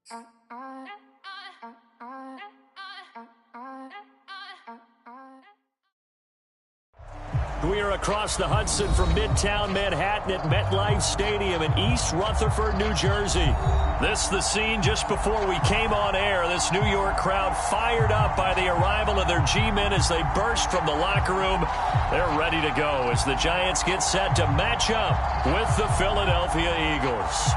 We are across the Hudson from Midtown Manhattan at MetLife Stadium in East Rutherford, New Jersey. This the scene just before we came on air. This New York crowd fired up by the arrival of their G-men as they burst from the locker room. They're ready to go as the Giants get set to match up with the Philadelphia Eagles.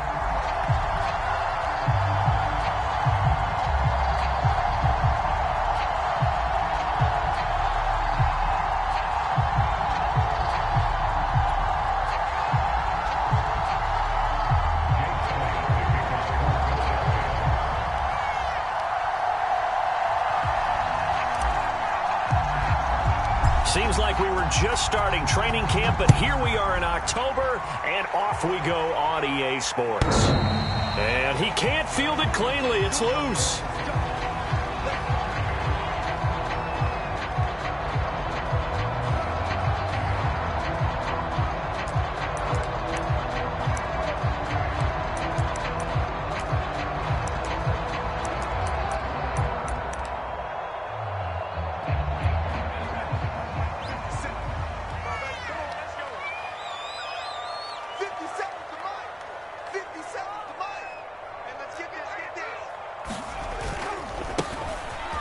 Seems like we were just starting training camp, but here we are in October, and off we go on EA Sports. And he can't field it cleanly. It's loose.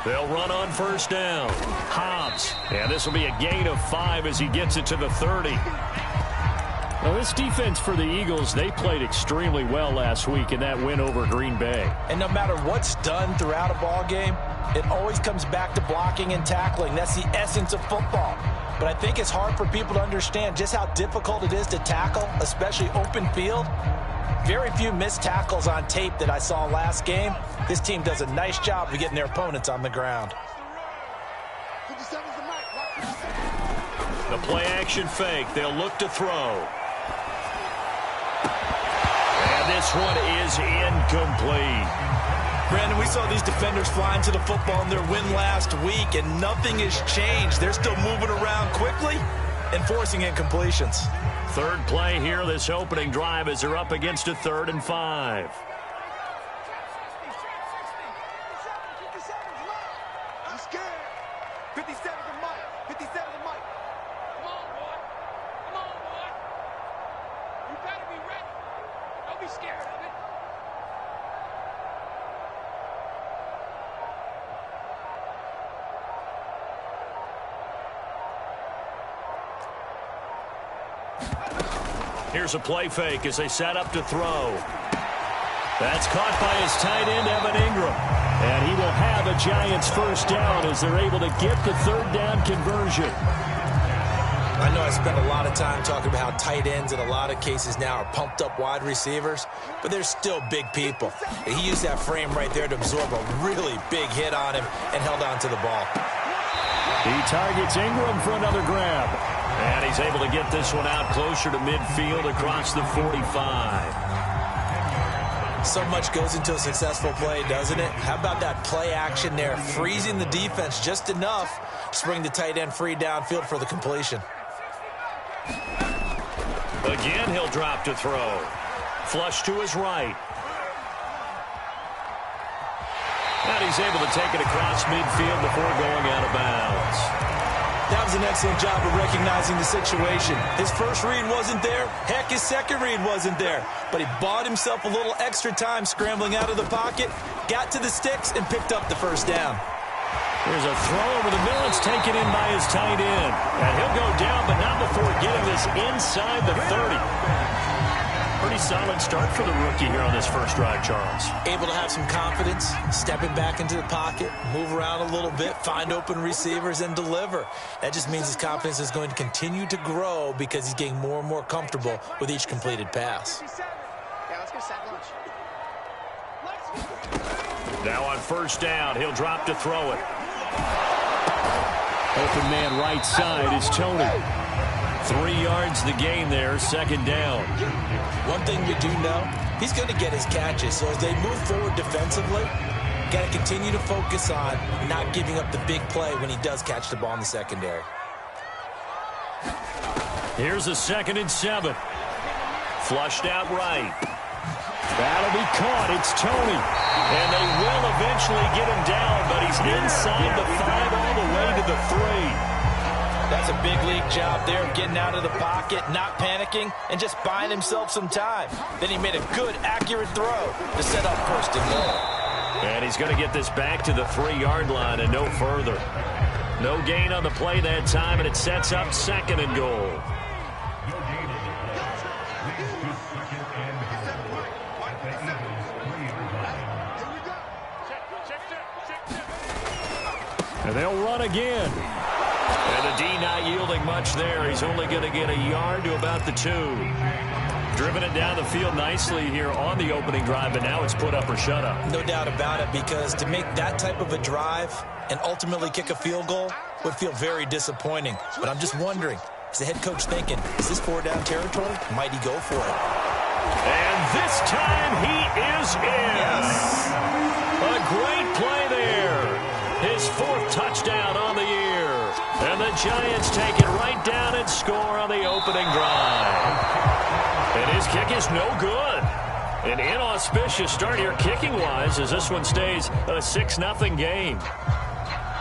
They'll run on first down. Hobbs. And this will be a gain of 5 as he gets it to the 30. Now, this defense for the Eagles, they played extremely well last week in that win over Green Bay. And no matter what's done throughout a ball game, it always comes back to blocking and tackling. That's the essence of football. But I think it's hard for people to understand just how difficult it is to tackle, especially open field. Very few missed tackles on tape that I saw last game. This team does a nice job of getting their opponents on the ground. The play-action fake. They'll look to throw. And this one is incomplete. Brandon, we saw these defenders flying to the football in their win last week, and nothing has changed. They're still moving around quickly and forcing incompletions. Third play here, this opening drive, as they're up against a 3rd and 5. I'm scared. 57 to Mike. 57 to Mike. Come on, boy. Come on, boy. You better be ready. Don't be scared of it. Here's a play fake as they set up to throw. That's caught by his tight end, Evan Ingram. And he will have a Giants first down as they're able to get the 3rd down conversion. I know I spent a lot of time talking about how tight ends in a lot of cases now are pumped up wide receivers, but they're still big people. He used that frame right there to absorb a really big hit on him and held on to the ball. He targets Ingram for another grab. And he's able to get this one out closer to midfield across the 45. So much goes into a successful play, doesn't it? How about that play action there, freezing the defense just enough to bring the tight end free downfield for the completion. Again, he'll drop to throw. Flush to his right. And he's able to take it across midfield before going out of bounds. That was an excellent job of recognizing the situation. His first read wasn't there. Heck, his second read wasn't there. But he bought himself a little extra time scrambling out of the pocket, got to the sticks, and picked up the first down. There's a throw over the middle. It's taken in by his tight end. And he'll go down, but not before getting this inside the 30. Pretty solid start for the rookie here on this first drive, Charles. Able to have some confidence, stepping back into the pocket, move around a little bit, find open receivers, and deliver. That just means his confidence is going to continue to grow because he's getting more and more comfortable with each completed pass. Yeah, let's go sack lunch. Now on first down, he'll drop to throw it. Open man right side is Tony. 3 yards the gain there, second down. One thing we do know, he's going to get his catches. So as they move forward defensively, got to continue to focus on not giving up the big play when he does catch the ball in the secondary. Here's a 2nd and 7. Flushed out right. That'll be caught. It's Tony. And they will eventually get him down, but he's inside the 5 all the way to the 3. That's a big league job there of getting out of the pocket, not panicking, and just buying himself some time. Then he made a good, accurate throw to set up first and goal. And he's going to get this back to the 3-yard line and no further. No gain on the play that time, and it sets up 2nd and goal. And they'll run again. And the D not yielding much there. He's only going to get a yard to about the 2. Driven it down the field nicely here on the opening drive, but now it's put up or shut up. No doubt about it, because to make that type of a drive and ultimately kick a field goal would feel very disappointing. But I'm just wondering, is the head coach thinking, is this 4-down territory? Might he go for it? And this time he is in. Yes. A great play there. His 4th touchdown on the year. And the Giants take it right down and score on the opening drive. And his kick is no good. An inauspicious start here kicking-wise as this one stays a 6-0 game.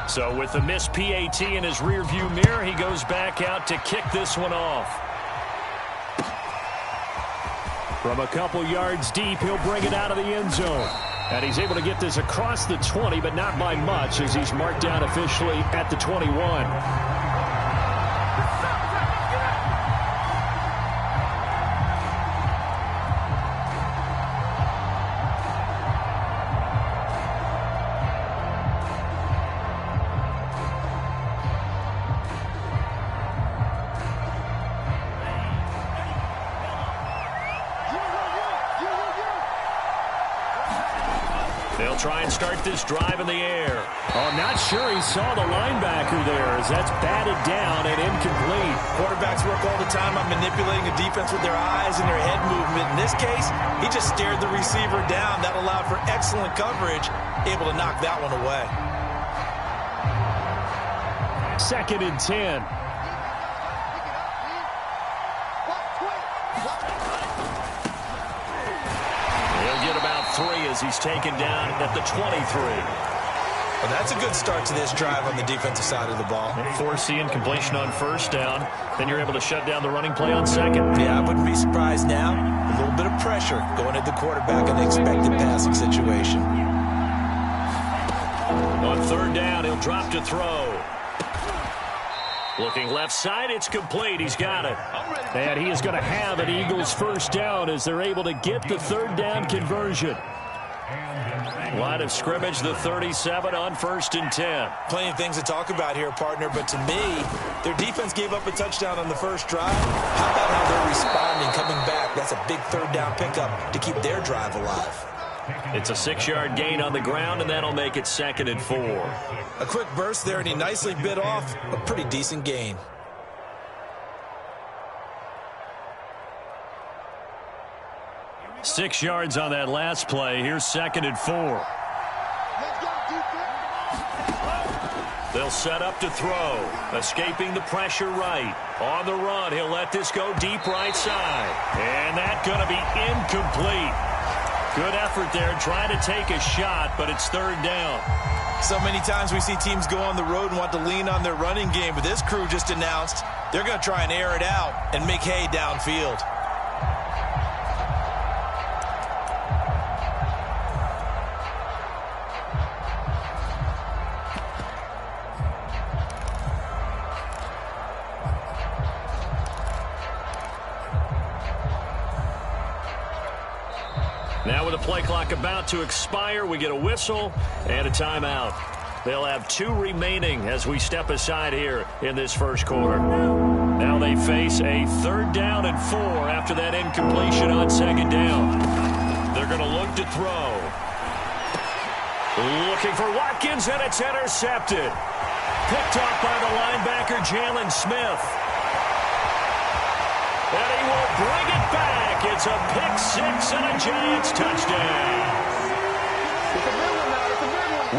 So with the missed PAT in his rearview mirror, he goes back out to kick this one off. From a couple yards deep, he'll bring it out of the end zone. And he's able to get this across the 20, but not by much, as he's marked down officially at the 21. They'll try and start this drive in the air. Oh, not sure he saw the linebacker there, as that's batted down and incomplete. Quarterbacks work all the time on manipulating the defense with their eyes and their head movement. In this case, he just stared the receiver down. That allowed for excellent coverage, able to knock that one away. 2nd and 10. About 3 as he's taken down at the 23. Well, that's a good start to this drive on the defensive side of the ball. Forcing completion on 1st down. Then you're able to shut down the running play on 2nd. Yeah, I wouldn't be surprised now. A little bit of pressure going at the quarterback in the expected passing situation. On 3rd down, he'll drop to throw. Looking left side, it's complete. He's got it. And he is going to have an Eagles 1st down as they're able to get the 3rd down conversion. Line of scrimmage, the 37 on 1st and 10. Plenty of things to talk about here, partner, but to me, their defense gave up a touchdown on the 1st drive. How about how they're responding, coming back? That's a big 3rd down pickup to keep their drive alive. It's a 6-yard gain on the ground, and that'll make it 2nd and 4. A quick burst there, and he nicely bit off a pretty decent gain. Six yards on that last play. Here's 2nd and 4. They'll set up to throw. Escaping the pressure right. On the run, he'll let this go deep right side. And that's going to be incomplete. Good effort there, trying to take a shot, but it's 3rd down. So many times we see teams go on the road and want to lean on their running game, but this crew just announced they're going to try and air it out and make hay downfield. Now with the play clock about to expire, we get a whistle and a timeout. They'll have 2 remaining as we step aside here in this 1st quarter. Now they face a 3rd down and 4 after that incompletion on 2nd down. They're going to look to throw. Looking for Watkins, and it's intercepted. Picked off by the linebacker, Jalen Smith. And he will bring it back. It's a pick 6 and a Giants touchdown.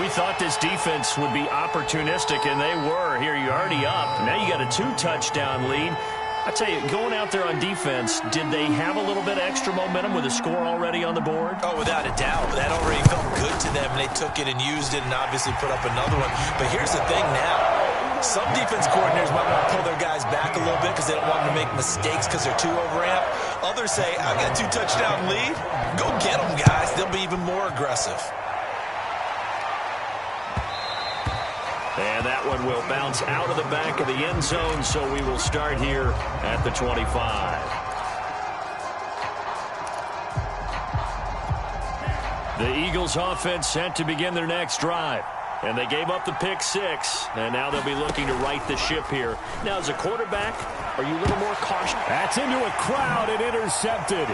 We thought this defense would be opportunistic, and they were. Here you're already up. Now you got a 2-touchdown lead. I tell you, going out there on defense, did they have a little bit of extra momentum with a score already on the board? Oh, without a doubt. That already felt good to them, and they took it and used it and obviously put up another one. But here's the thing now. Some defense coordinators might want to pull their guys back a little bit because they don't want them to make mistakes because they're too overamped. Others say, I've got a 2-touchdown lead. Go get them, guys. They'll be even more aggressive. And that one will bounce out of the back of the end zone, so we will start here at the 25. The Eagles offense set to begin their next drive. And they gave up the pick six, and now they'll be looking to right the ship here. Now, as a quarterback, are you a little more cautious? That's into a crowd and intercepted.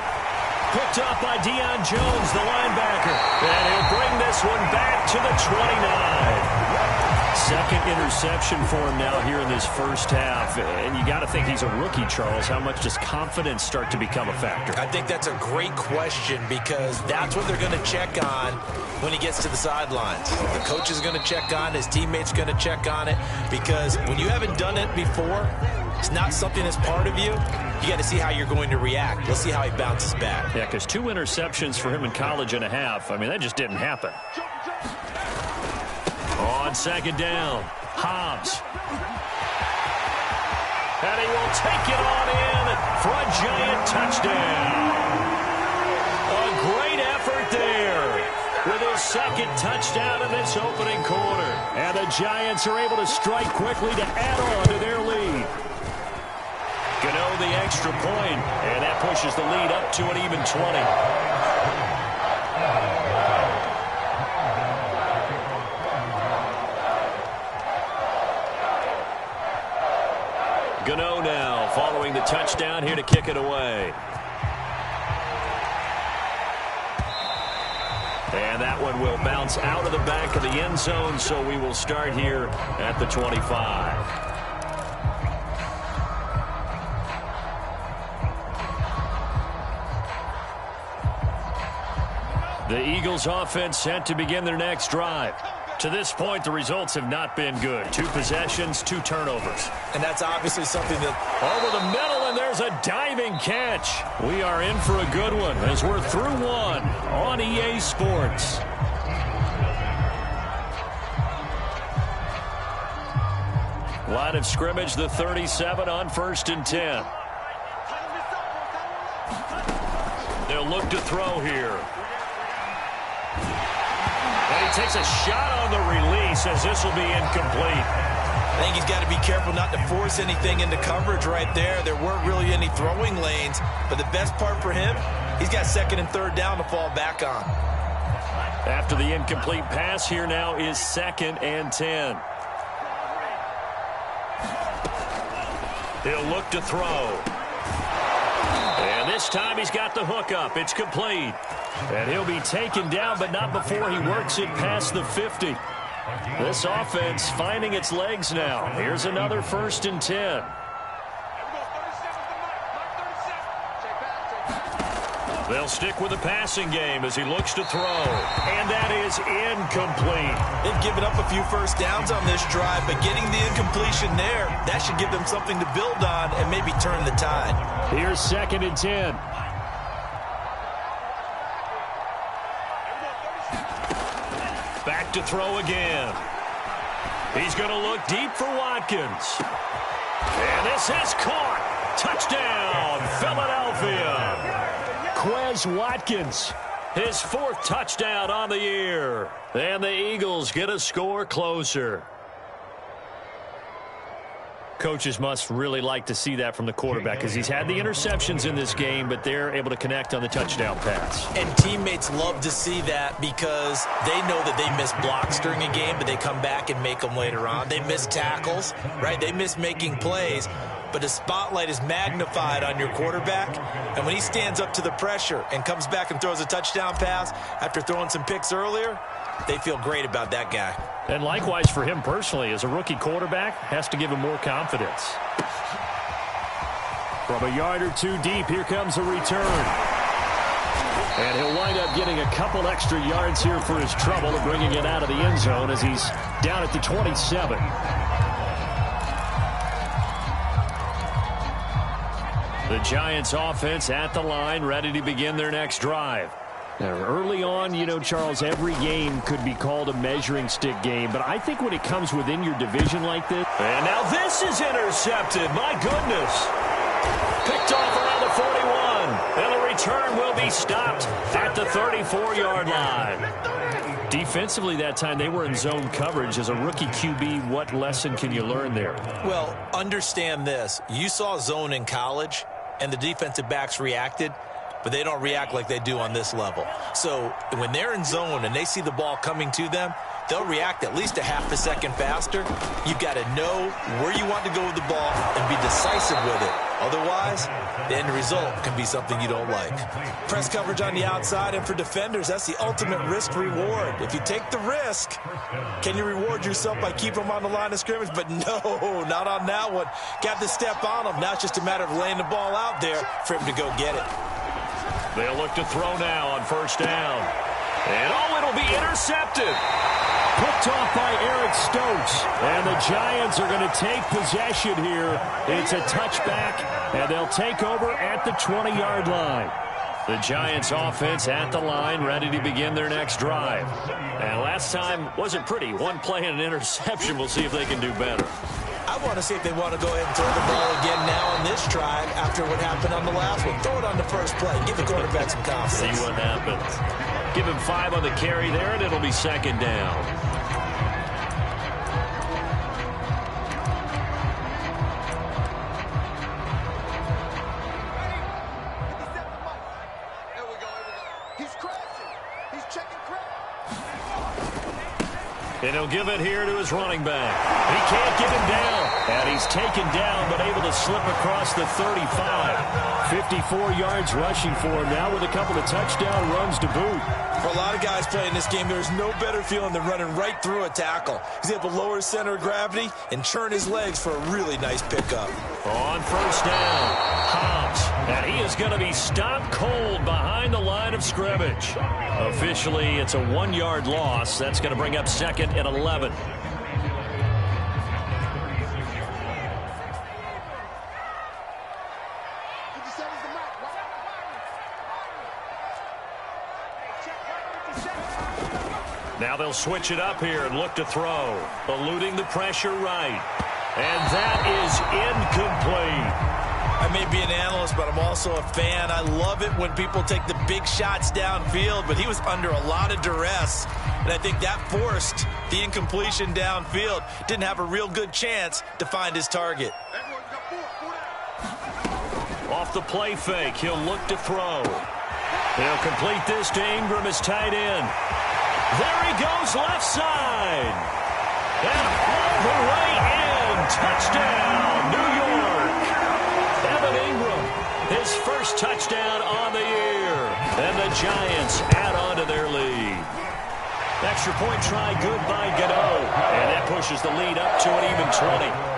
Picked up by Deion Jones, the linebacker. And he'll bring this one back to the 29. Second interception for him now here in this first half. And you got to think he's a rookie, Charles. How much does confidence start to become a factor? I think that's a great question because that's what they're going to check on when he gets to the sidelines. The coach is going to check on, his teammates going to check on it, because when you haven't done it before, it's not something that's part of you. You got to see how you're going to react. Let's see how he bounces back. Yeah, because 2 interceptions for him in college and a half. I mean, that just didn't happen. On second down, Hobbs. And he will take it on in for a giant touchdown. A great effort there with his second touchdown in this opening quarter. And the Giants are able to strike quickly to add on to their lead. Gano the extra point, and that pushes the lead up to an even 20. Gano now following the touchdown here to kick it away. And that one will bounce out of the back of the end zone, so we will start here at the 25. The Eagles offense set to begin their next drive. To this point, the results have not been good. 2 possessions, 2 turnovers. And that's obviously something that... Over the middle, and there's a diving catch. We are in for a good one as we're through one on EA Sports. Line of scrimmage, the 37 on 1st and 10. They'll look to throw here. And he takes a shot on the release as this will be incomplete. I think he's got to be careful not to force anything into coverage right there. There weren't really any throwing lanes, but the best part for him, he's got 2nd and 3rd down to fall back on. After the incomplete pass, here now is 2nd and 10. He'll look to throw. And this time he's got the hook up. It's complete. And he'll be taken down, but not before he works it past the 50. This offense finding its legs now. Here's another 1st and 10. They'll stick with the passing game as he looks to throw. And that is incomplete. They've given up a few first downs on this drive, but getting the incompletion there, that should give them something to build on and maybe turn the tide. Here's 2nd and 10. Back to throw again. He's going to look deep for Watkins. And this is caught. Touchdown, Philadelphia. Quez Watkins, his 4th touchdown on the year. And the Eagles get a score closer. Coaches must really like to see that from the quarterback because he's had the interceptions in this game, but they're able to connect on the touchdown pass. And teammates love to see that because they know that they miss blocks during a game, but they come back and make them later on. They miss tackles, right? They miss making plays, but the spotlight is magnified on your quarterback, and when he stands up to the pressure and comes back and throws a touchdown pass after throwing some picks earlier, they feel great about that guy. And likewise for him personally, as a rookie quarterback, has to give him more confidence. From a yard or 2 deep, here comes a return. And he'll wind up getting a couple extra yards here for his trouble and bringing it out of the end zone as he's down at the 27. The Giants offense at the line, ready to begin their next drive. Now, early on, you know, Charles, every game could be called a measuring stick game, but I think when it comes within your division like this. And now this is intercepted. My goodness. Picked off around the 41. And the return will be stopped at the 34-yard line. Defensively that time, they were in zone coverage. As a rookie QB, what lesson can you learn there? Well, understand this. You saw zone in college, and the defensive backs reacted, but they don't react like they do on this level. So when they're in zone and they see the ball coming to them, they'll react at least a half a second faster. You've got to know where you want to go with the ball and be decisive with it. Otherwise, the end result can be something you don't like. Press coverage on the outside, and for defenders, that's the ultimate risk-reward. If you take the risk, can you reward yourself by keeping them on the line of scrimmage? But no, not on that one. Got to step on them. Now it's just a matter of laying the ball out there for him to go get it. They'll look to throw now on first down. And it'll be intercepted. Picked off by Eric Stokes. And the Giants are going to take possession here. It's a touchback, and they'll take over at the 20-yard line. The Giants offense at the line, ready to begin their next drive. And last time wasn't pretty. One play and an interception. We'll see if they can do better. I want to see if they want to go ahead and throw the ball again now on this drive after what happened on the last one. Throw it on the first play. Give the quarterback some confidence. See what happens. Give him 5 on the carry there, and it'll be second down. And he'll give it here to his running back. He can't get him down. And he's taken down, but able to slip across the 35. 54 yards rushing for him now with a couple of touchdown runs to boot. For a lot of guys playing this game, there's no better feeling than running right through a tackle. He's able to lower his center of gravity and churn his legs for a really nice pickup. On first down, Hobbs. And he is going to be stopped cold behind the line of scrimmage. Officially, it's a 1-yard loss. That's going to bring up second and 11. Now they'll switch it up here and look to throw. Eluding the pressure right. And that is incomplete. I may be an analyst, but I'm also a fan. I love it when people take the big shots downfield, but he was under a lot of duress, and I think that forced the incompletion downfield. Didn't have a real good chance to find his target. Off the play fake, he'll look to throw. He'll complete this to Ingram as tight end. There he goes, left side. And all the way in. Touchdown, New York. Evan Ingram, his first touchdown on the year. And the Giants add on to their lead. Extra point try good by Gano. And that pushes the lead up to an even 20.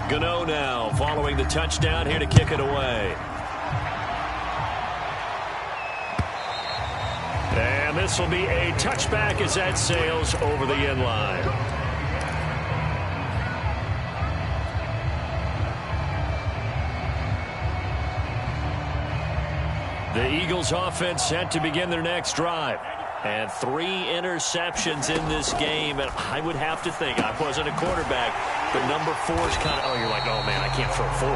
Gano now following the touchdown here to kick it away. And this will be a touchback as that sails over the end line. The Eagles offense set to begin their next drive. And 3 interceptions in this game. And I would have to think, I wasn't a quarterback, but number 4 is kind of, you're like, oh, man, I can't throw 4.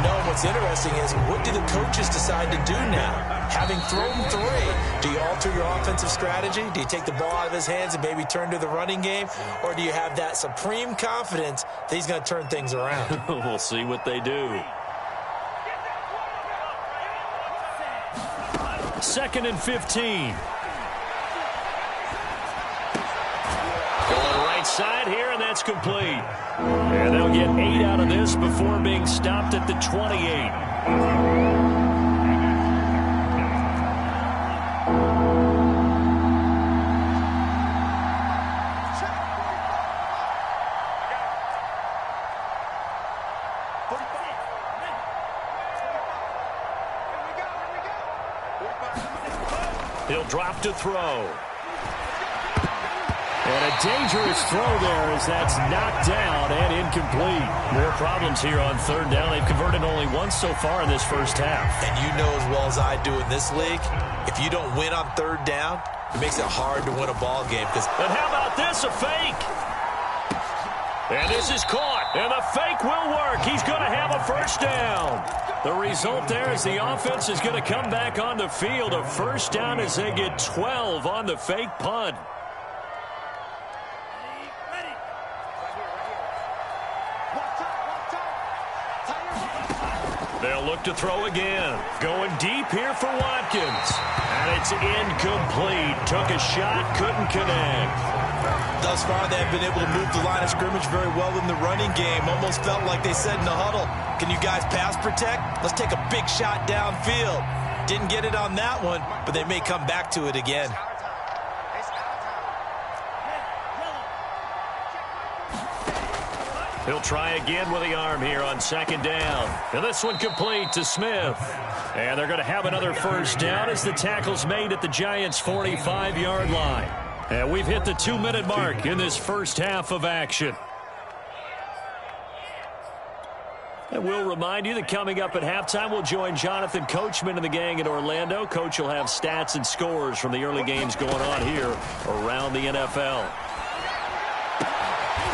No, what's interesting is what do the coaches decide to do now? Having thrown 3, do you alter your offensive strategy? Do you take the ball out of his hands and maybe turn to the running game? Or do you have that supreme confidence that he's going to turn things around? We'll see what they do. 2nd and 15. Going right side here, and that's complete. And they'll get 8 out of this before being stopped at the 28. He'll drop to throw. And a dangerous throw there as that's knocked down and incomplete. More problems here on third down. They've converted only once so far in this first half. And you know as well as I do in this league, if you don't win on third down, it makes it hard to win a ball game. And how about this, a fake? And this is caught, and the fake will work. He's going to have a first down. The result there is the offense is going to come back on the field. A first down as they get 12 on the fake punt. They'll look to throw again. Going deep here for Watkins. And it's incomplete. Took a shot, couldn't connect. Thus far, they have been able to move the line of scrimmage very well in the running game. Almost felt like they said in the huddle, can you guys pass protect? Let's take a big shot downfield. Didn't get it on that one, but they may come back to it again. He'll try again with the arm here on second down. And this one complete to Smith. And they're going to have another first down as the tackle's made at the Giants' 45-yard line. And we've hit the 2-minute mark in this first half of action. And we'll remind you that coming up at halftime, we'll join Jonathan Coachman and the gang in Orlando. Coach will have stats and scores from the early games going on here around the NFL.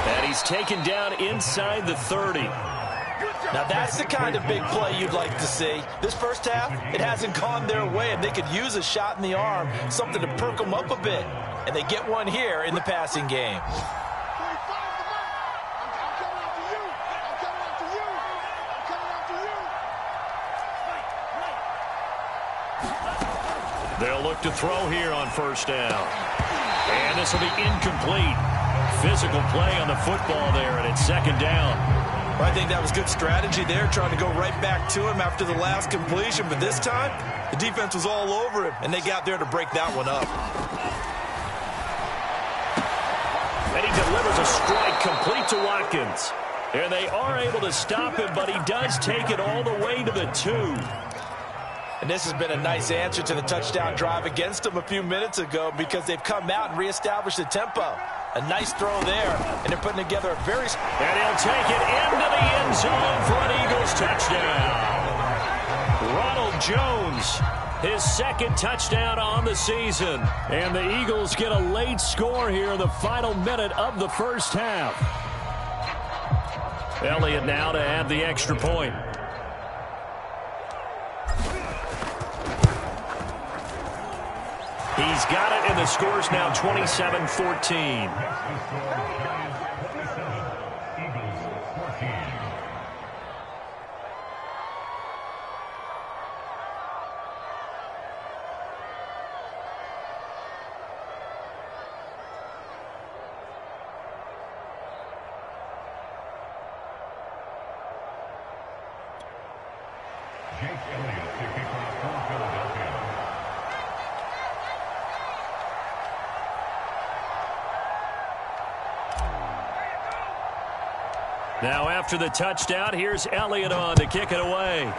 And he's taken down inside the 30. Now that's the kind of big play you'd like to see. This first half, it hasn't gone their way, and they could use a shot in the arm, something to perk them up a bit. And they get one here in the passing game. They'll look to throw here on first down. And this will be incomplete. Physical play on the football there, and it's second down. Well, I think that was good strategy there, trying to go right back to him after the last completion. But this time, the defense was all over him, and they got there to break that one up. And he delivers a strike complete to Watkins. And they are able to stop him, but he does take it all the way to the 2. And this has been a nice answer to the touchdown drive against them a few minutes ago because they've come out and reestablished the tempo. A nice throw there, and they're putting together a very... And he'll take it into the end zone for an Eagles touchdown. Ronald Jones, his second touchdown on the season. And the Eagles get a late score here in the final minute of the first half. Elliott now to add the extra point. He's got it, and the score's now 27-14. Now after the touchdown, here's Elliott on to kick it away.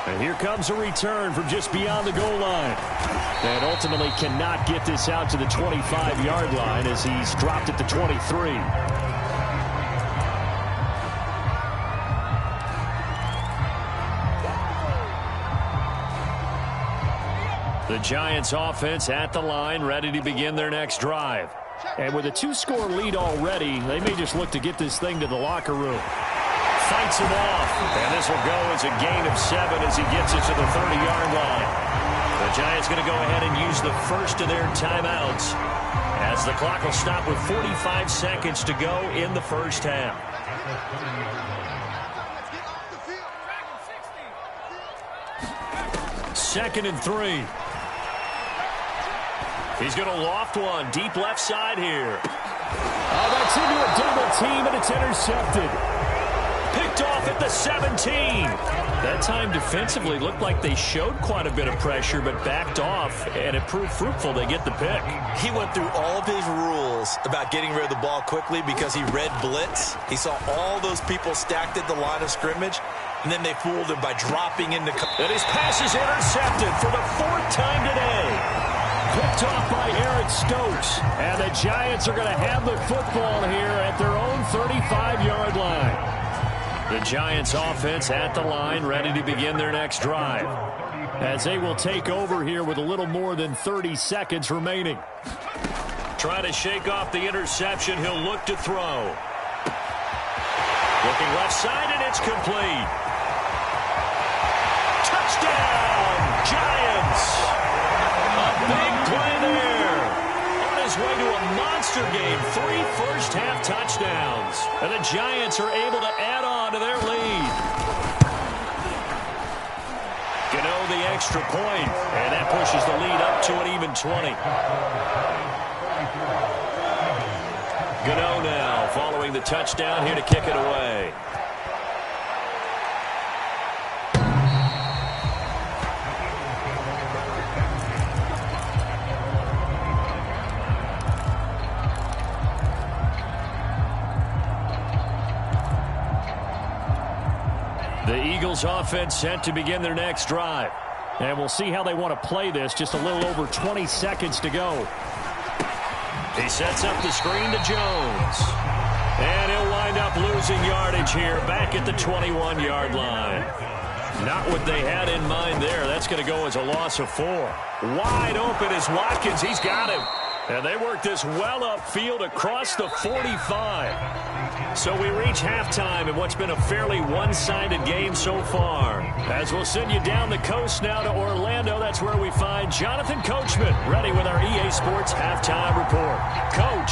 And here comes a return from just beyond the goal line. And ultimately cannot get this out to the 25-yard line as he's dropped at the 23. The Giants offense at the line, ready to begin their next drive. And with a 2-score lead already, they may just look to get this thing to the locker room. Fights him off. And this will go as a gain of 7 as he gets it to the 30-yard line. The Giants going to go ahead and use the first of their timeouts as the clock will stop with 45 seconds to go in the first half. Second and 3. He's going to loft one deep left side here. Oh, that's into a double team, and it's intercepted. Picked off at the 17. That time defensively looked like they showed quite a bit of pressure, but backed off, and it proved fruitful. They get the pick. He went through all of his rules nervous about getting rid of the ball quickly because he read blitz. He saw all those people stacked at the line of scrimmage, and then they fooled him by dropping into... And his pass is intercepted for the 4th time today. Picked off by Eric Stokes. And the Giants are going to have the football here at their own 35-yard line. The Giants offense at the line, ready to begin their next drive, as they will take over here with a little more than 30 seconds remaining. Trying to shake off the interception. He'll look to throw. Looking left side, and it's complete. Touchdown, Giants. A big play there. On his way to a monster game. 3 first-half touchdowns. And the Giants are able to add on to their lead. Gano the extra point, and that pushes the lead up to an even 20. Gano now following the touchdown here to kick it away. The Eagles offense set to begin their next drive. And we'll see how they want to play this. Just a little over 20 seconds to go. He sets up the screen to Jones. And he'll wind up losing yardage here back at the 21-yard line. Not what they had in mind there. That's going to go as a loss of 4. Wide open is Watkins. He's got him. And they work this well upfield across the 45. So we reach halftime in what's been a fairly one-sided game so far. As we'll send you down the coast now to Orlando, that's where we find Jonathan Coachman ready with our EA Sports Halftime Report. Coach.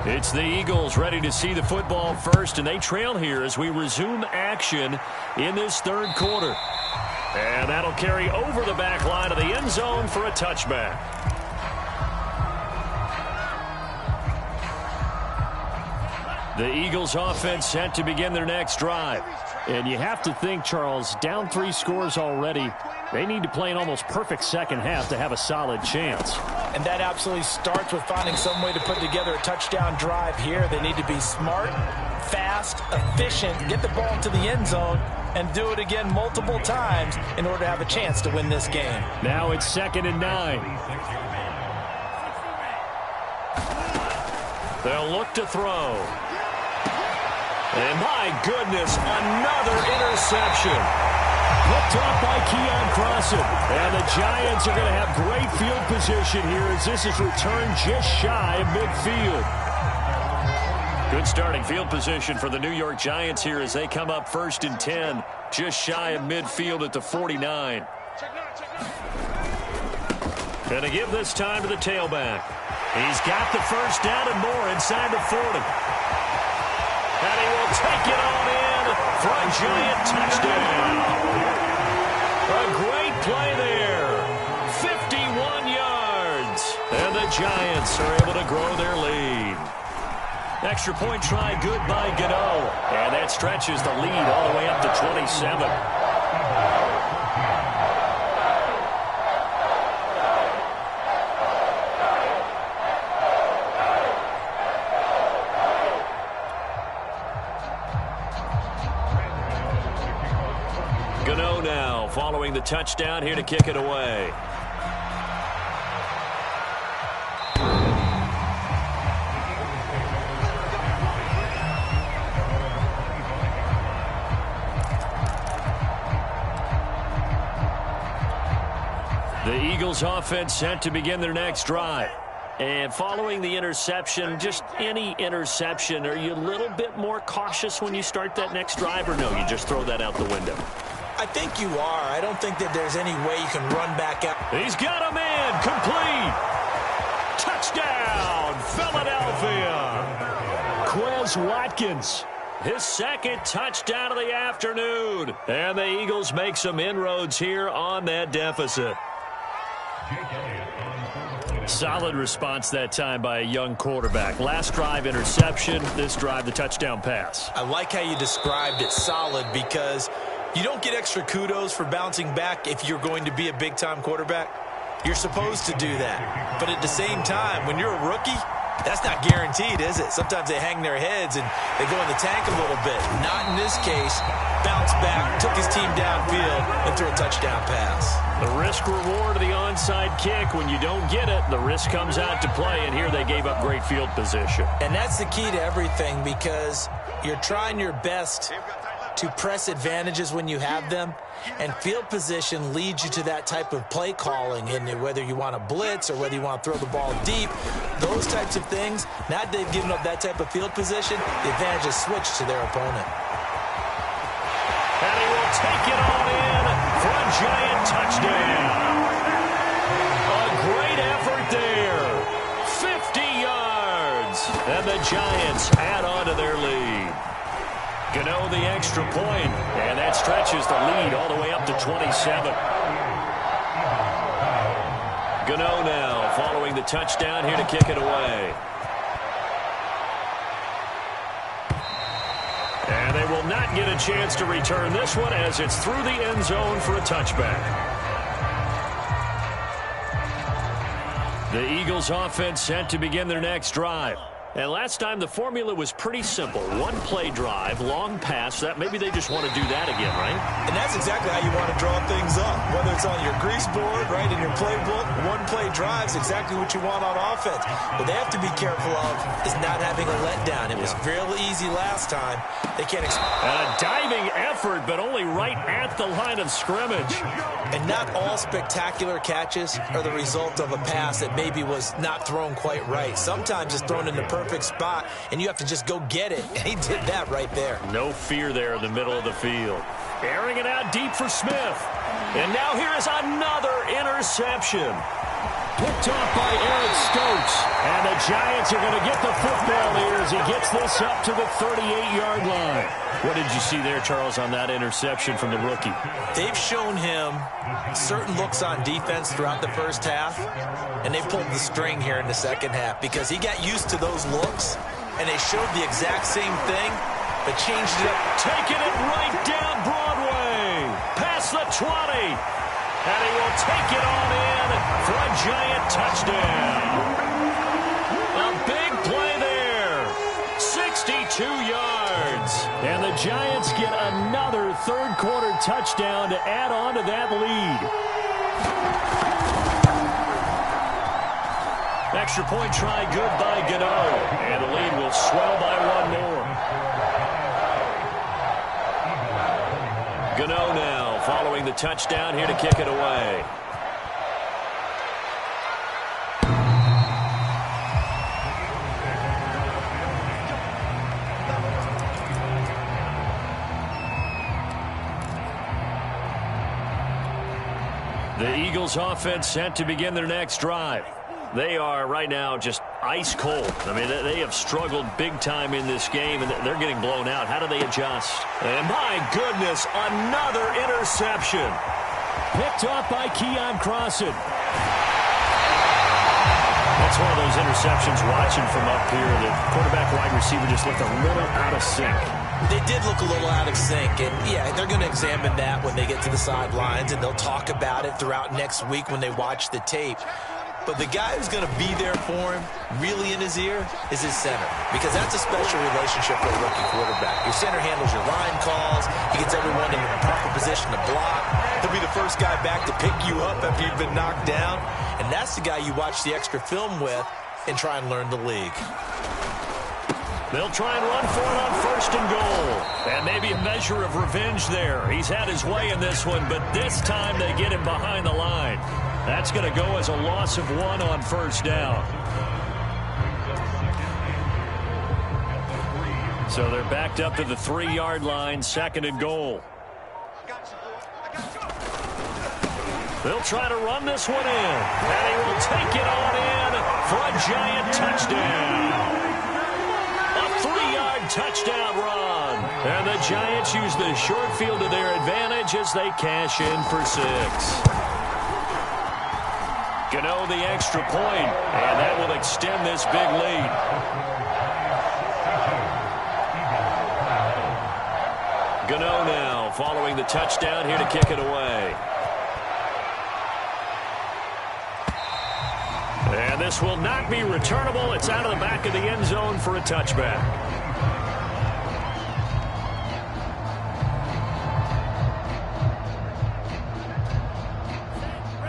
It's the Eagles ready to see the football first, and they trail here as we resume action in this 3rd quarter. And that'll carry over the back line of the end zone for a touchback. The Eagles offense set to begin their next drive. And you have to think, Charles, down 3 scores already. They need to play an almost perfect second half to have a solid chance. And that absolutely starts with finding some way to put together a touchdown drive here. They need to be smart, fast, efficient, get the ball into the end zone, and do it again multiple times in order to have a chance to win this game. Now it's 2nd and 9. They'll look to throw. And my goodness, another interception. Picked off by Keon Crossan. And the Giants are going to have great field position here as this is returned just shy of midfield. Good starting field position for the New York Giants here as they come up 1st and 10, just shy of midfield at the 49. Going to give this time to the tailback. He's got the first down and more inside the 40. And he will take it on in for a Giant touchdown. A great play there. 51 yards. And the Giants are able to grow their lead. Extra point try good by Gano. And that stretches the lead all the way up to 27. Gano now following the touchdown here to kick it away. The Eagles offense set to begin their next drive. And following the interception, just any interception, are you a little bit more cautious when you start that next drive, or no, you just throw that out the window? I think you are. I don't think that there's any way you can run back out. He's got a man. Complete. Touchdown, Philadelphia. Quez Watkins. His 2nd touchdown of the afternoon. And the Eagles make some inroads here on that deficit. Solid response that time by a young quarterback. Last drive, interception. This drive, the touchdown pass. I like how you described it, solid, because you don't get extra kudos for bouncing back if you're going to be a big-time quarterback. You're supposed to do that. But at the same time, when you're a rookie, that's not guaranteed, is it? Sometimes they hang their heads and they go in the tank a little bit. Not in this case. Bounced back, took his team downfield, and threw a touchdown pass. The risk-reward of the onside kick. When you don't get it, the risk comes out to play, and here they gave up great field position. And that's the key to everything, because you're trying your best to press advantages when you have them, and field position leads you to that type of play calling, and whether you want to blitz or whether you want to throw the ball deep, those types of things. Now that they've given up that type of field position, the advantage is switched to their opponent. And he will take it on in for a giant touchdown. A great effort there. 50 yards. And the Giants add on to their lead. Gano the extra point, and that stretches the lead all the way up to 27. Gano now following the touchdown here to kick it away. And they will not get a chance to return this one as it's through the end zone for a touchback. The Eagles offense set to begin their next drive. And last time the formula was pretty simple. One-play drive, long pass. That maybe they just want to do that again, right? And that's exactly how you want to draw things up. Whether it's on your grease board, right, in your playbook, one-play drive is exactly what you want on offense. What they have to be careful of is not having a letdown. It was real easy last time. They can't expect. And a diving effort, but only right at the line of scrimmage. And not all spectacular catches are the result of a pass that maybe was not thrown quite right. Sometimes it's thrown in the perfect spot, and you have to just go get it. And he did that right there. No fear there in the middle of the field. Airing it out deep for Smith. And now here is another interception. Picked off by Eric Stokes. And the Giants are going to get the football here as he gets this up to the 38-yard line. What did you see there, Charles, on that interception from the rookie? They've shown him certain looks on defense throughout the first half, and they pulled the string here in the second half because he got used to those looks, and they showed the exact same thing, but changed it up. Taking it right down Broadway. Past the 20. And he will take it on in for a giant touchdown. A big play there. 62 yards. And the Giants get another third-quarter touchdown to add on to that lead. Extra point try good by Gano. And the lead will swell by one more. Gano now following the touchdown here to kick it away. The Eagles offense set to begin their next drive. They are right now just ice cold. I mean, they have struggled big time in this game, and they're getting blown out. How do they adjust? And my goodness, another interception. Picked off by Keon Crossan. That's one of those interceptions watching from up here. The quarterback wide receiver just looked a little out of sync. They did look a little out of sync, and yeah, they're going to examine that when they get to the sidelines, and they'll talk about it throughout next week when they watch the tape. But the guy who's going to be there for him, really in his ear, is his center. Because that's a special relationship for a rookie quarterback. Your center handles your line calls. He gets everyone in the proper position to block. He'll be the first guy back to pick you up after you've been knocked down. And that's the guy you watch the extra film with and try and learn the league. They'll try and run for it on first and goal. And maybe a measure of revenge there. He's had his way in this one, but this time they get him behind the line. That's going to go as a loss of 1 on first down. So they're backed up to the 3-yard line, second and goal. They'll try to run this one in. And he will take it on in for a giant touchdown. A 3-yard touchdown run. And the Giants use the short field to their advantage as they cash in for 6. Gano the extra point, and that will extend this big lead. Gano now following the touchdown here to kick it away. And this will not be returnable. It's out of the back of the end zone for a touchback.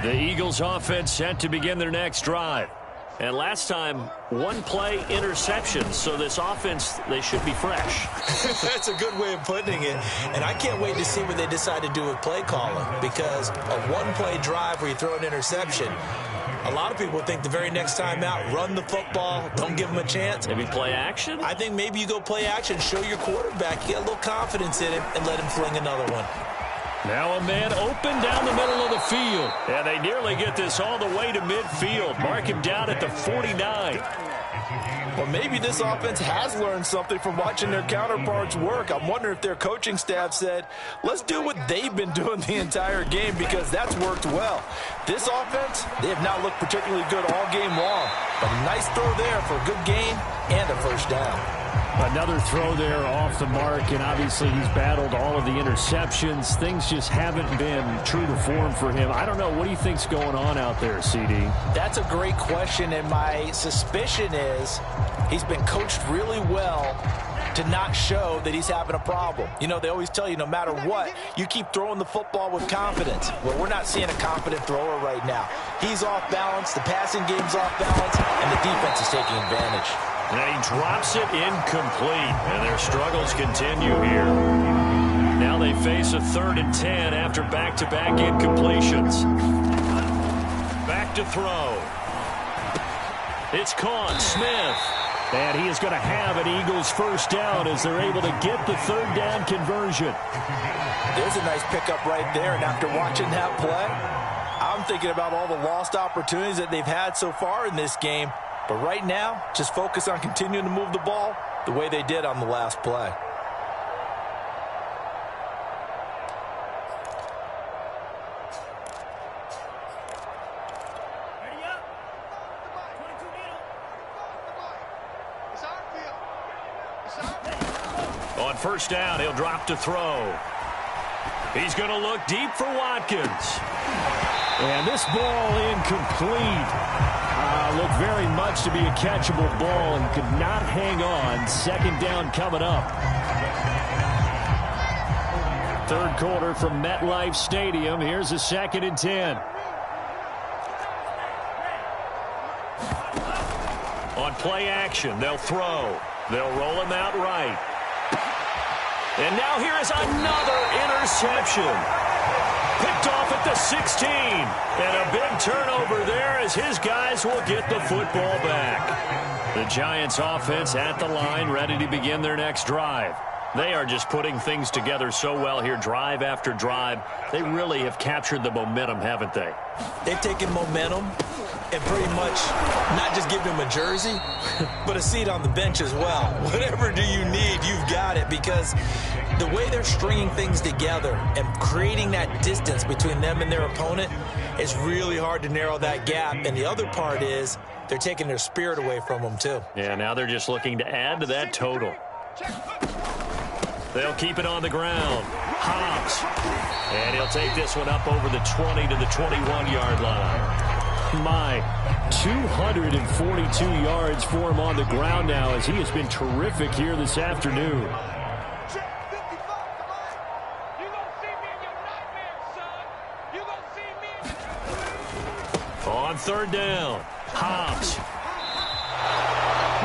The Eagles offense set to begin their next drive. And last time, one play interception. So this offense, they should be fresh. That's a good way of putting it. And I can't wait to see what they decide to do with play calling. Because a one-play drive where you throw an interception, a lot of people think the very next time out, run the football, don't give them a chance. Maybe play action? I think maybe you go play action, show your quarterback, get a little confidence in him, and let him fling another one. Now a man open down the middle of the field. And they nearly get this all the way to midfield. Mark him down at the 49. Well, maybe this offense has learned something from watching their counterparts work. I'm wondering if their coaching staff said, let's do what they've been doing the entire game, because that's worked well. This offense, they have not looked particularly good all game long. But a nice throw there for a good gain and a first down. Another throw there off the mark, and obviously he's battled all of the interceptions. Things just haven't been true to form for him. I don't know. What do you think's going on out there, CD? That's a great question, and my suspicion is he's been coached really well to not show that he's having a problem. You know, they always tell you no matter what, you keep throwing the football with confidence. Well, we're not seeing a confident thrower right now. He's off balance, the passing game's off balance, and the defense is taking advantage. And he drops it incomplete, and their struggles continue here. Now they face a 3rd and 10 after back-to-back incompletions. Back to throw. It's caught. Smith. And he is going to have an Eagles first down as they're able to get the 3rd down conversion. There's a nice pickup right there, and after watching that play, I'm thinking about all the lost opportunities that they've had so far in this game. But right now, just focus on continuing to move the ball the way they did on the last play. Ready up. 22 middle. It's our field. It's our field. On first down, he'll drop to throw. He's going to look deep for Watkins. And this ball incomplete. Looked very much to be a catchable ball and could not hang on. 2nd down coming up. 3rd quarter from MetLife Stadium. Here's a 2nd and 10. On play action, they'll throw. They'll roll him out right. And now here is another interception. Picked off at the 16. And a big turnover there as his guys will get the football back. The Giants offense at the line, ready to begin their next drive. They are just putting things together so well here, drive after drive. They really have captured the momentum, haven't they? They've taken momentum and pretty much not just give him a jersey, but a seat on the bench as well. Whatever do you need, you've got it, because the way they're stringing things together and creating that distance between them and their opponent is really hard to narrow that gap. And the other part is they're taking their spirit away from them, too. Yeah, now they're just looking to add to that total. They'll keep it on the ground. Hobbs. And he'll take this one up over the 20 to the 21-yard line. My 242 yards for him on the ground now, as he has been terrific here this afternoon. On 3rd down, Hobbs.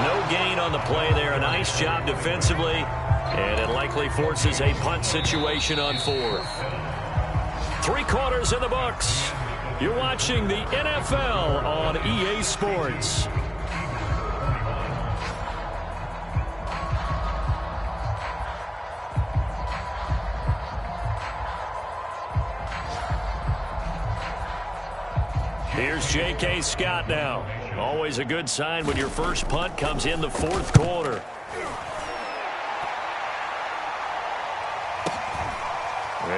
No gain on the play there. A nice job defensively, and it likely forces a punt situation on 4th. 3 quarters in the books. You're watching the NFL on EA Sports. Here's J.K. Scott now. Always a good sign when your first punt comes in the 4th quarter.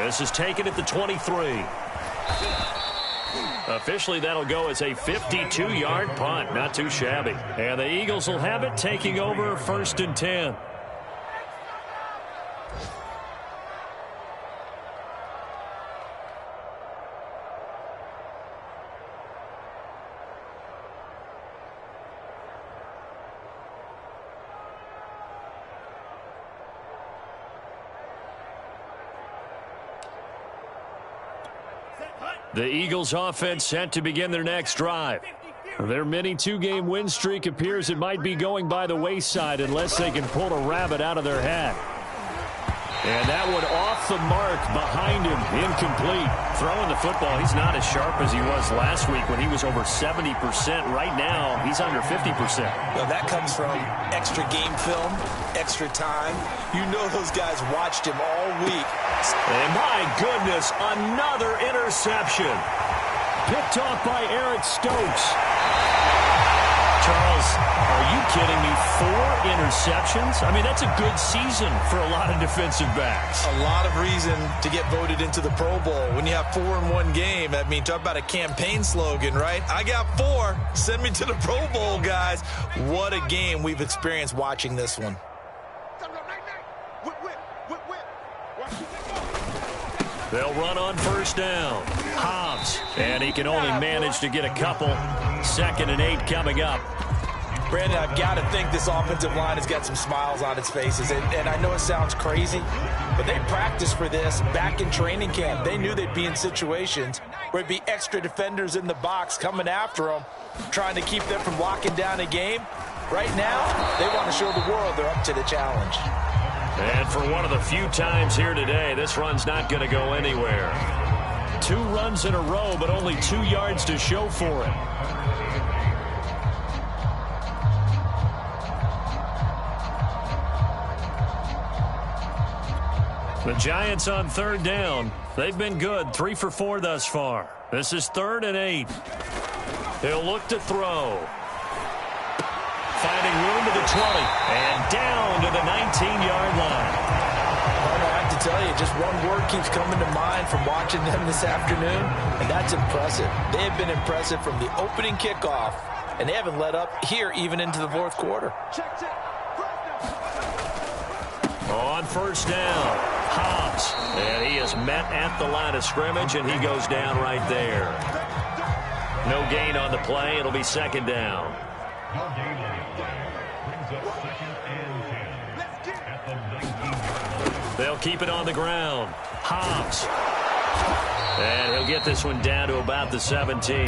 This is taken at the 23. Officially, that'll go as a 52-yard punt. Not too shabby. And the Eagles will have it, taking over 1st and 10. The Eagles offense set to begin their next drive. Their mini two-game win streak appears it might be going by the wayside unless they can pull a rabbit out of their hat. And that one off the mark behind him, incomplete. Throwing the football, he's not as sharp as he was last week when he was over 70%. Right now, he's under 50%. Well, that comes from extra game film, extra time. You know those guys watched him all week. And my goodness, another interception. Picked off by Eric Stokes. Charles, are you kidding me? 4 interceptions? I mean, that's a good season for a lot of defensive backs. A lot of reason to get voted into the Pro Bowl. When you have 4 in one game, I mean, talk about a campaign slogan, right? I got 4. Send me to the Pro Bowl, guys. What a game we've experienced watching this one. They'll run on 1st down. Hobbs, and he can only manage to get a couple. 2nd and 8 coming up. Brandon, I've got to think this offensive line has got some smiles on its faces. And I know it sounds crazy, but they practiced for this back in training camp. They knew they'd be in situations where it'd be extra defenders in the box coming after them, trying to keep them from locking down a game. Right now, they want to show the world they're up to the challenge. And for one of the few times here today, this run's not going to go anywhere. 2 runs in a row, but only 2 yards to show for it. The Giants on 3rd down. They've been good, 3 for 4 thus far. This is 3rd and 8. He'll look to throw. Finding room to the 20 and down to the 19-yard line. I have to tell you, just one word keeps coming to mind from watching them this afternoon, and that's impressive. They have been impressive from the opening kickoff, and they haven't let up here even into the 4th quarter. On 1st down, Hobbs, and he is met at the line of scrimmage, and he goes down right there. No gain on the play. It'll be 2nd down. They'll keep it on the ground. Hobbs. And he'll get this one down to about the 17.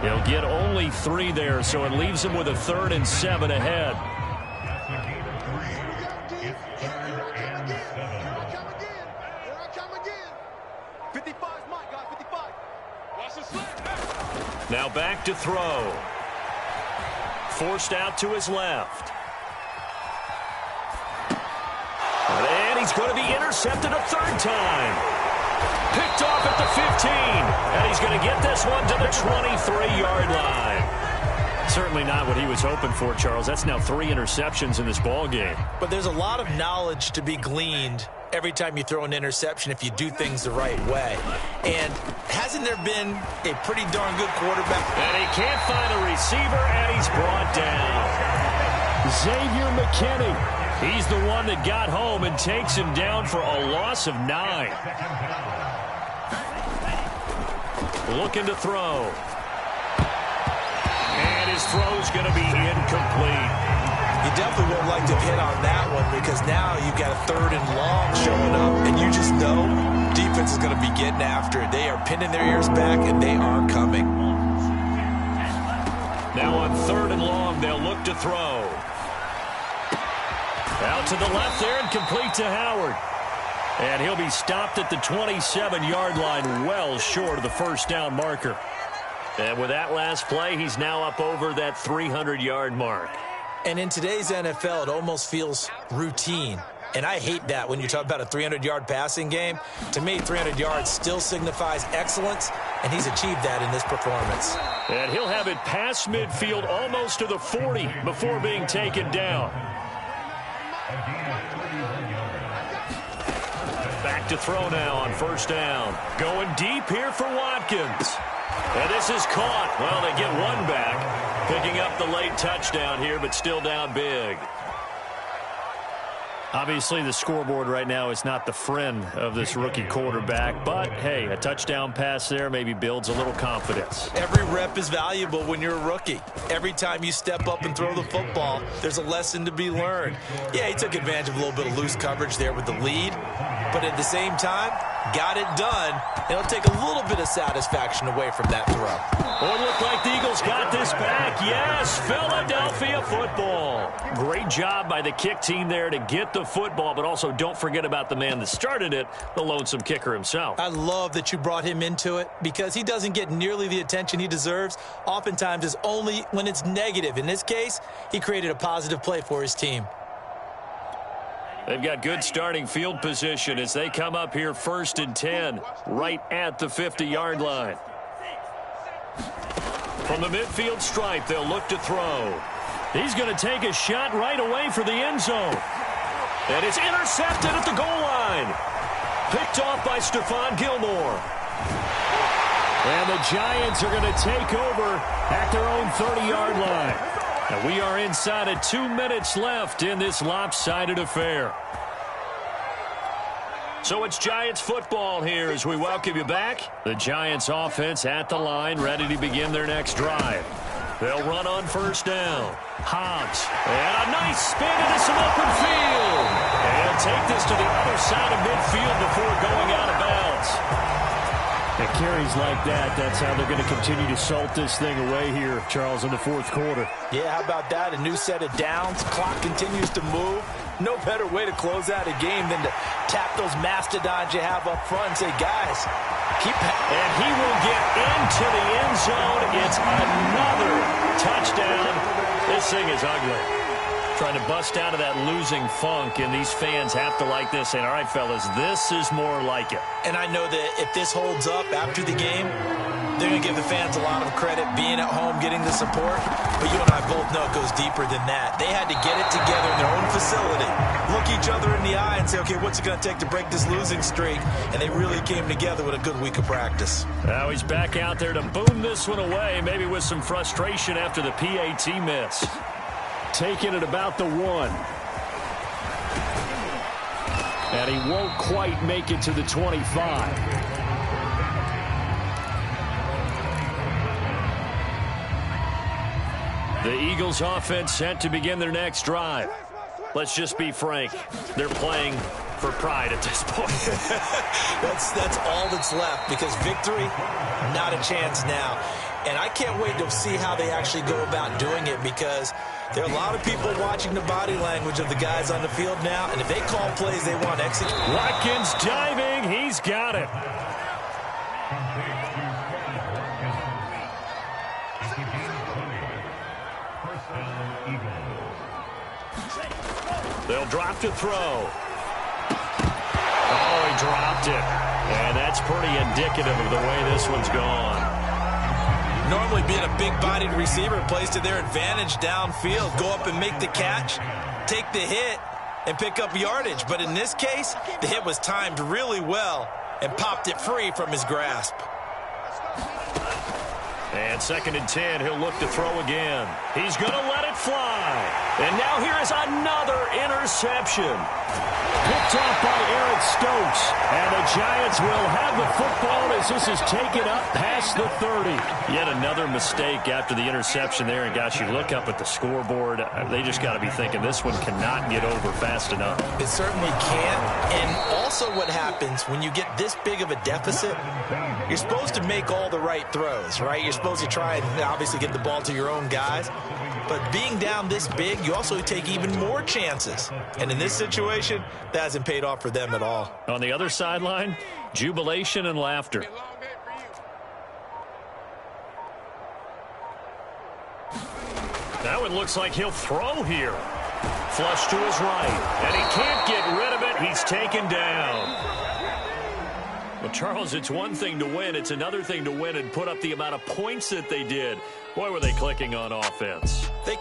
He'll get only 3 there, so it leaves him with a 3rd and 7 ahead. Now back to throw. Forced out to his left. And he's going to be intercepted a 3rd time. Picked off at the 15. And he's going to get this one to the 23-yard line. Certainly not what he was hoping for, Charles. That's now 3 interceptions in this ball game. But there's a lot of knowledge to be gleaned every time you throw an interception if you do things the right way. And hasn't there been a pretty darn good quarterback? And he can't find a receiver, and he's brought down. Xavier McKinney. He's the one that got home and takes him down for a loss of 9. Looking to throw. And his throw's going to be incomplete. You definitely won't like to hit on that one because now you've got a 3rd and long showing up, and you just know defense is going to be getting after it. They are pinning their ears back, and they are coming. Now on 3rd and long, they'll look to throw. Out to the left there and complete to Howard. And he'll be stopped at the 27-yard line, well short of the 1st down marker. And with that last play, he's now up over that 300-yard mark. And in today's NFL, it almost feels routine. And I hate that when you talk about a 300-yard passing game. To me, 300 yards still signifies excellence, and he's achieved that in this performance. And he'll have it past midfield almost to the 40 before being taken down. Back to throw now on 1st down. Going deep here for Watkins. And this is caught. Well, they get one back, picking up the late touchdown here, but still down big. Obviously, the scoreboard right now is not the friend of this rookie quarterback. But, hey, a touchdown pass there maybe builds a little confidence. Every rep is valuable when you're a rookie. Every time you step up and throw the football, there's a lesson to be learned. Yeah, he took advantage of a little bit of loose coverage there with the lead. But at the same time, got it done. It'll take a little bit of satisfaction away from that throw. Oh, it looked like the Eagles got this back. Yes, Philadelphia football. Great job by the kick team there to get the football, but also don't forget about the man that started it, the lonesome kicker himself. I love that you brought him into it because he doesn't get nearly the attention he deserves. Oftentimes it's only when it's negative. In this case, he created a positive play for his team. They've got good starting field position as they come up here 1st and 10, right at the 50-yard line. From the midfield stripe, they'll look to throw. He's going to take a shot right away for the end zone. And it's intercepted at the goal line. Picked off by Stephon Gilmore. And the Giants are going to take over at their own 30-yard line. And we are inside of 2 minutes left in this lopsided affair. So it's Giants football here as we welcome you back. The Giants offense at the line, ready to begin their next drive. They'll run on 1st down. Hobbs, and a nice spin into some open field. And take this to the other side of midfield before going out of bounds. At carries like that, that's how they're going to continue to salt this thing away here, Charles, in the 4th quarter. Yeah, how about that? A new set of downs. Clock continues to move. No better way to close out a game than to tap those mastodons you have up front and say, guys, keep it. And he will get into the end zone. It's another touchdown. This thing is ugly. Trying to bust out of that losing funk, and these fans have to like this. And all right, fellas, this is more like it. And I know that if this holds up after the game, they're going to give the fans a lot of credit being at home, getting the support. But you and I both know it goes deeper than that. They had to get it together in their own facility, look each other in the eye and say, okay, what's it going to take to break this losing streak? And they really came together with a good week of practice. Now he's back out there to boom this one away, maybe with some frustration after the PAT miss. Taking it about the 1. And he won't quite make it to the 25. The Eagles offense set to begin their next drive. Let's just be frank. They're playing for pride at this point. That's all that's left because victory, not a chance now. And I can't wait to see how they actually go about doing it because there are a lot of people watching the body language of the guys on the field now. And if they call plays they want to execute. Watkins diving. He's got it. They'll drop to throw. Oh, he dropped it. And that's pretty indicative of the way this one's gone. Normally being a big-bodied receiver plays to their advantage downfield. Go up and make the catch, take the hit, and pick up yardage. But in this case, the hit was timed really well and popped it free from his grasp. And 2nd and 10, he'll look to throw again. He's going to let it fly. And now here is another interception. Picked off by Eric Stokes. And the Giants will have the football as this is taken up past the 30. Yet another mistake after the interception there. And, gosh, you look up at the scoreboard. They just got to be thinking this one cannot get over fast enough. It certainly can't. And also what happens when you get this big of a deficit, you're supposed to make all the right throws, right? You're supposed to try and obviously get the ball to your own guys. But being down this big, you also take even more chances. And in this situation, that hasn't paid off for them at all. On the other sideline, jubilation and laughter. Now it looks like he'll throw here. Flush to his right. And he can't get rid of it. He's taken down. Well, Charles, it's one thing to win. It's another thing to win and put up the amount of points that they did. Boy, were they clicking on offense. They